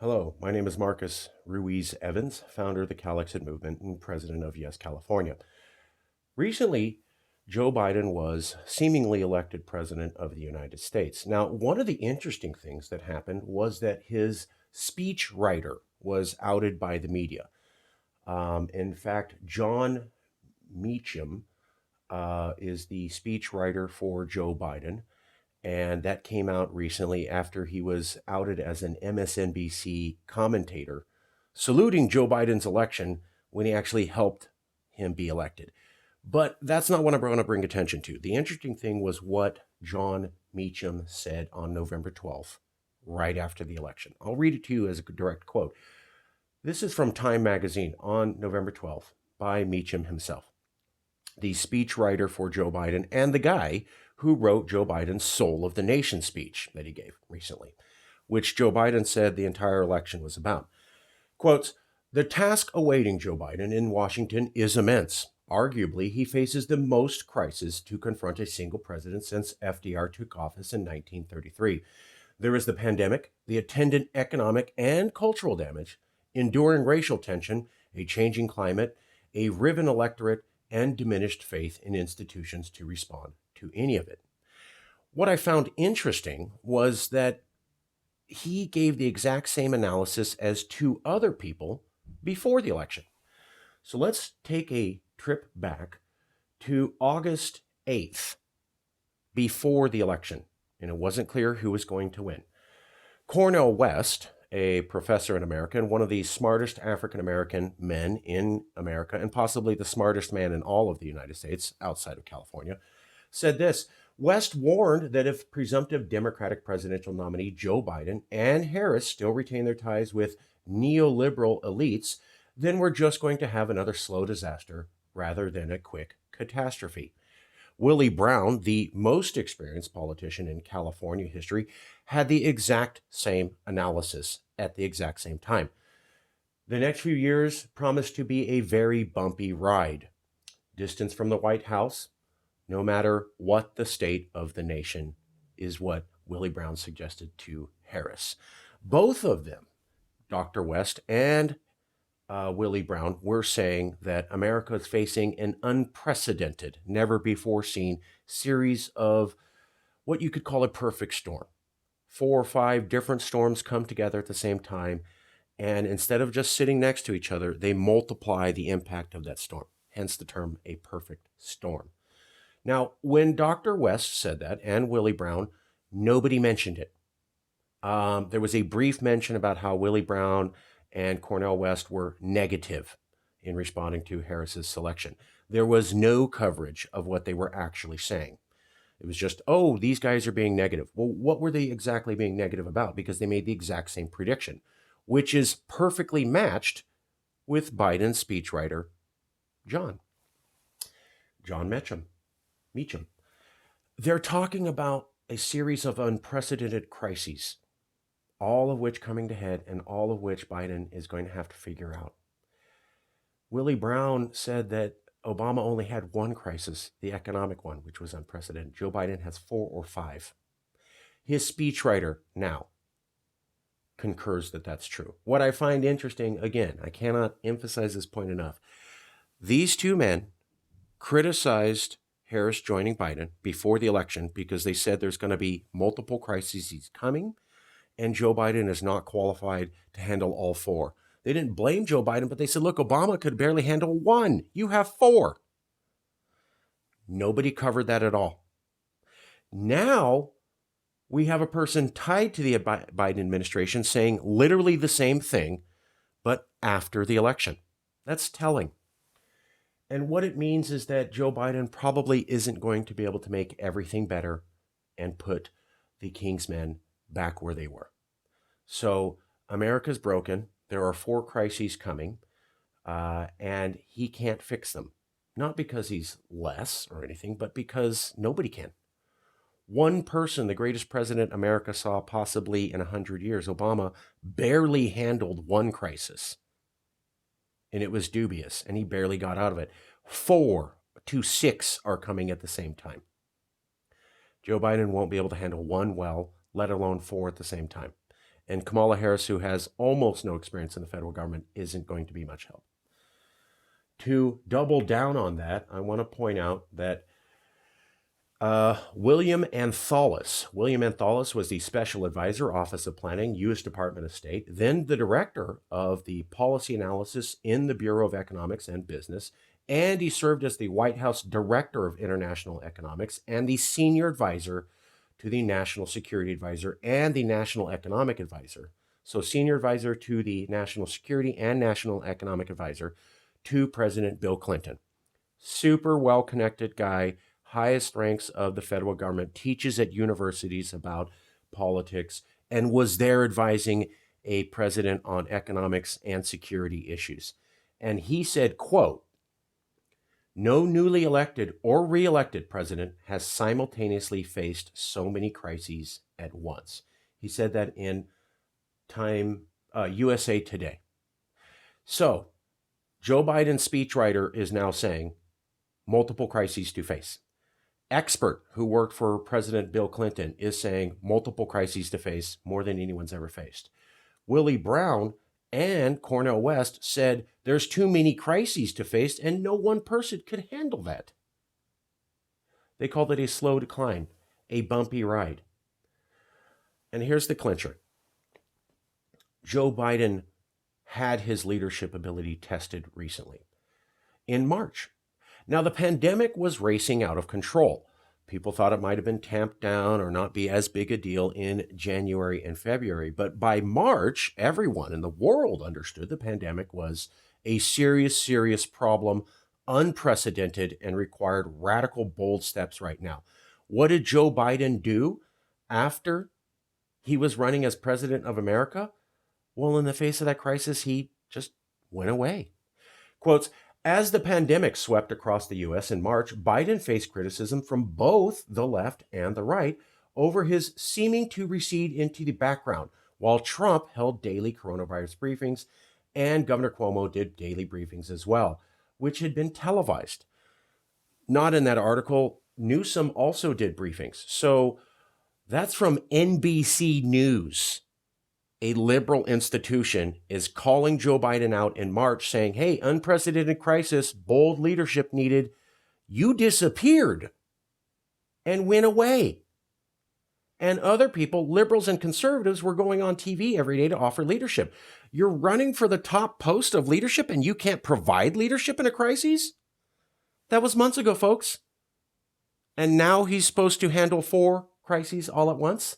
Hello, my name is Marcus Ruiz Evans, founder of the Calexit Movement and president of Yes California. Recently, Joe Biden was seemingly elected president of the United States. Now, one of the interesting things that happened was that his speech writer was outed by the media. In fact, John Meacham is the speech writer for Joe Biden. And that came out recently after he was outed as an MSNBC commentator, saluting Joe Biden's election when he actually helped him be elected. But that's not what I'm going to bring attention to. The interesting thing was what John Meacham said on November 12th, right after the election. I'll read it to you as a direct quote. This is from Time magazine on November 12th by Meacham himself, the speechwriter for Joe Biden and the guy who wrote Joe Biden's Soul of the Nation speech that he gave recently, which Joe Biden said the entire election was about. Quotes, the task awaiting Joe Biden in Washington is immense. Arguably, he faces the most crisis to confront a single president since FDR took office in 1933. There is the pandemic, the attendant economic and cultural damage, enduring racial tension, a changing climate, a riven electorate, and diminished faith in institutions to respond to any of it. What I found interesting was that he gave the exact same analysis as two other people before the election. So let's take a trip back to August 8th, before the election, and it wasn't clear who was going to win. Cornel West, a professor in America and one of the smartest African American men in America, and possibly the smartest man in all of the United States outside of California, said this. West warned that if presumptive Democratic presidential nominee Joe Biden and Harris still retain their ties with neoliberal elites, then we're just going to have another slow disaster rather than a quick catastrophe. Willie Brown, the most experienced politician in California history, had the exact same analysis at the exact same time. The next few years promised to be a very bumpy ride. Distance from the White House, no matter what the state of the nation, is what Willie Brown suggested to Harris. Both of them, Dr. West and Willie Brown, were saying that America is facing an unprecedented, never before seen series of what you could call a perfect storm. 4 or 5 different storms come together at the same time, and instead of just sitting next to each other, they multiply the impact of that storm, hence the term a perfect storm. Now, when Dr. West said that, and Willie Brown, nobody mentioned it. There was a brief mention about how Willie Brown and Cornel West were negative in responding to Harris's selection. There was no coverage of what they were actually saying. It was just, oh, these guys are being negative. Well, what were they exactly being negative about? Because they made the exact same prediction, which is perfectly matched with Biden's speechwriter, John Meacham. They're talking about a series of unprecedented crises, all of which coming to head and all of which Biden is going to have to figure out. Willie Brown said that Obama only had one crisis, the economic one, which was unprecedented. Joe Biden has 4 or 5. His speechwriter now concurs that that's true. What I find interesting, again, I cannot emphasize this point enough. These two men criticized Harris joining Biden before the election because they said there's going to be multiple crises coming and Joe Biden is not qualified to handle all 4. They didn't blame Joe Biden, but they said, look, Obama could barely handle 1. You have 4. Nobody covered that at all. Now we have a person tied to the Biden administration saying literally the same thing, but after the election. That's telling. And what it means is that Joe Biden probably isn't going to be able to make everything better and put the King's men back where they were. So America's broken. There are 4 crises coming, and he can't fix them. Not because he's less or anything, but because nobody can. One person, the greatest president America saw possibly in 100 years, Obama, barely handled one crisis. And it was dubious, and he barely got out of it. 4 to 6 are coming at the same time. Joe Biden won't be able to handle one well, let alone 4 at the same time. And Kamala Harris, who has almost no experience in the federal government, isn't going to be much help. To double down on that, I want to point out that William Antholis. William Antholis was the Special Advisor, Office of Planning, U.S. Department of State, then the Director of the Policy Analysis in the Bureau of Economics and Business, and he served as the White House Director of International Economics and the Senior Advisor to the National Security Advisor and the National Economic Advisor. So Senior Advisor to the National Security and National Economic Advisor to President Bill Clinton. Super well-connected guy, highest ranks of the federal government, teaches at universities about politics, and was there advising a president on economics and security issues. And he said, quote, "No newly elected or re-elected president has simultaneously faced so many crises at once." He said that in USA Today. So Joe Biden's speechwriter is now saying multiple crises to face. Expert who worked for President Bill Clinton is saying multiple crises to face, more than anyone's ever faced. Willie Brown and Cornel West said there's too many crises to face and no one person could handle that. They called it a slow decline, a bumpy ride. And here's the clincher. Joe Biden had his leadership ability tested recently in March. Now, the pandemic was racing out of control. People thought it might have been tamped down or not be as big a deal in January and February. But by March, everyone in the world understood the pandemic was a serious, serious problem, unprecedented, and required radical, bold steps right now. What did Joe Biden do after he was running as president of America? Well, in the face of that crisis, he just went away. Quotes, "As the pandemic swept across the U.S. in March, Biden faced criticism from both the left and the right over his seeming to recede into the background, while Trump held daily coronavirus briefings and Governor Cuomo did daily briefings as well, which had been televised." Not in that article. Newsom also did briefings. So that's from NBC News. A liberal institution is calling Joe Biden out in March saying, hey, unprecedented crisis, bold leadership needed. You disappeared and went away. And other people, liberals and conservatives, were going on TV every day to offer leadership. You're running for the top post of leadership and you can't provide leadership in a crisis? That was months ago, folks. And now he's supposed to handle 4 crises all at once?